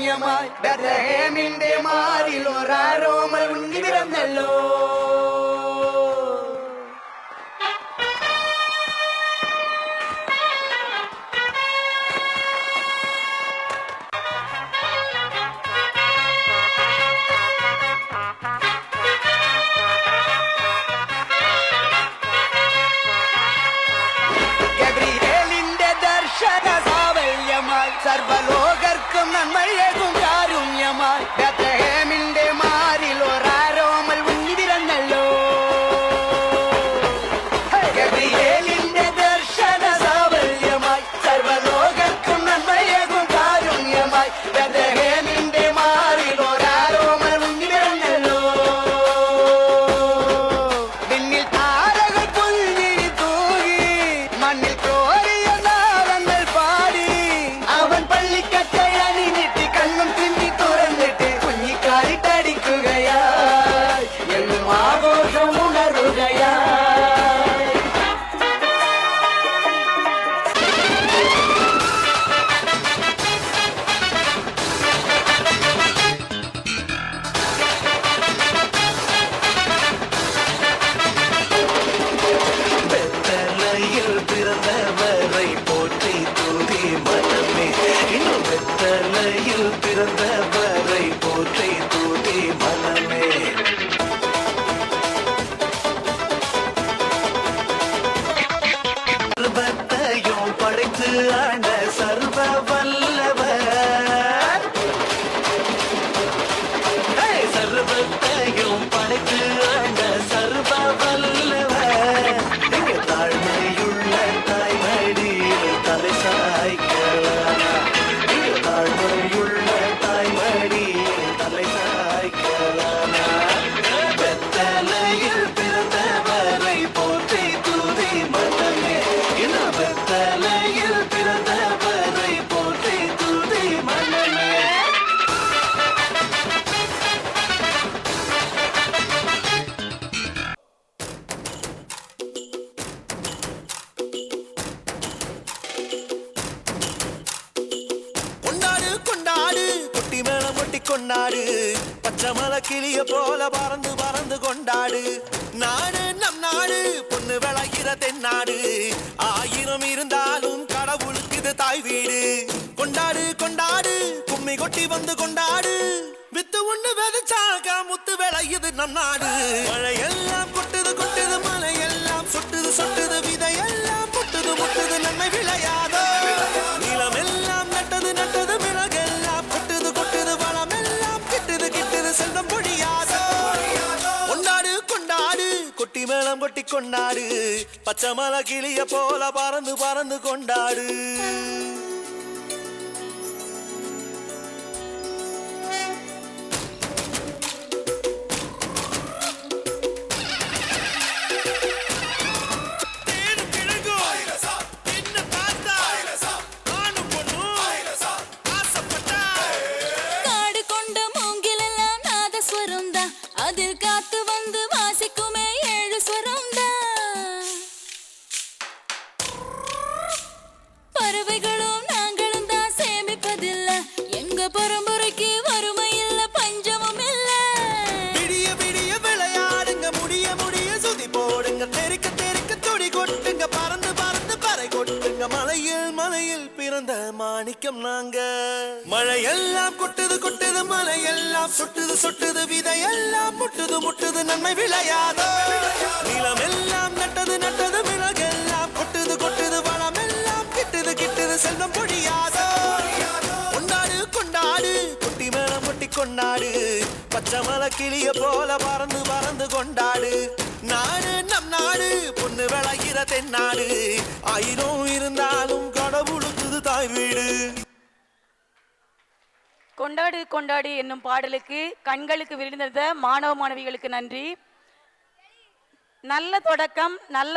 സാവല്യമായി ബെത്ലഹേമിന്റെ മാറിൽ ഒരാരോമൽ ഉണ്ണി പിറന്നല്ലോ. സർവലോകർക്കും നന്മയേകും കാരുണ്യമായി ബെത്ലഹേമിന്റെ മാറിൽ ഒരാരോമൽ ഉണ്ണി പിറന്നല്ലോ. ഗബ്രിയേലിന്റെ ദർശന സാവല്യമായി സർവലോകർക്കും നന്മയേകും കാരുണ്യമായി ബെത്ലഹേമിന്റെ മാറിൽ ഒരാരോമൽ ഉണ്ണി പിറന്നല്ലോ. വിണ്ണിൽ താരകൾ പുൽവിഴി തൂകി മണ്ണിൽ பிறந்தவரை போற்றி தூதி மனமே. சர்வத்தையும் படைத்து ஆண்ட சர்வ வல்லவர், சர்வத்தையும் படைத்து ஆண்ட சர்வ வல்லவர், தாழ்மையுள்ள தாய்மடியில் தலை சாய்க்கலாம். தாழ்மையுள்ள பெத்தலையில் பிறந்தவரை போற்றி தூதி மனமே. பெத்தலையில் பிறந்தவரை போற்றி தூதி மனமே. கொண்டாடு கொண்டாடு குட்டி மேளம் கொட்டி கொண்டாடு, பச்சை மலை கிளிய போல பறந்து பறந்து கொண்டாடு. நாடு நம் நாடு பொண்ணு விளைகிற தென்னாடு, ஆயிரம் இருந்தாலும் கடவுளுக்கு இது தாய் வீடு. கொண்டாடு கொண்டாடு கும்மி கொட்டி வந்து கொண்டாடு, வித்து ஒண்ணு விதைச்சாக முத்து விளையுது நம் நாடு. மழையெல்லாம் கொட்டுது கொட்டுது மலையெல்லாம் சொட்டுது சொட்டுது விதையெல்லாம் முட்டுது முட்டுது நன்மை விளையாதோ. நிலமெல்லாம் நட்டது நட்டது மிளகெல்லாம் கொட்டுது கொட்டுது வளமெல்லாம் கிட்டுது கிட்டுது செல்வம் பொழியாதோ. கொண்டாடு கொண்டாடு கொட்டி மேளம் கொட்டி கொண்டாடு, பச்சை மலை கிளிய போல பறந்து பறந்து கொண்டாடு. பறவைகளும் நாங்களும் தான் சேமிப்பதில்லை, எங்க பரம்பரைக்கு வறுமை இல்ல பஞ்சமும் இல்ல. விடிய விடிய விளையாடுங்க, முடிய முடிய சுதி போடுங்க, தெறிக்க தெறிக்க துடி கொட்டுங்க, பறந்து பறந்து பறை கொட்டுங்க. மலையில் மலையில் பிறந்த மாணிக்கம் நாங்க. மழையெல்லாம் கொட்டுது கொட்டுது மலையெல்லாம் சொட்டுது சொட்டுது விதையெல்லாம் முட்டுது முட்டுது நன்மை விளையாதோ. நிலமெல்லாம் நட்டது நட்டது மிளகெல்லாம் கொட்டுது கொட்டுது வளமெல்லாம் கிட்டுது கிட்டுது செல்வம் பொழியாதோ. கொண்டாடு கொண்டாடு குட்டி மேளம் கொட்டி கொண்டாடு, பச்சை மலை கிளிய போல பறந்து பறந்து கொண்டாடு. நாடு நம் நாடு பொண்ணு விளைகிற தென்னாடு, ஆயிரம் இருந்தாலும் கடவுளுக்கு தாய் வீடு. கொண்டாடு கொண்டாடு என்னும் பாடலுக்கு கண்களுக்கு விரிந்த மாணவ மாணவிகளுக்கு நன்றி. நல்ல தொடக்கம், நல்ல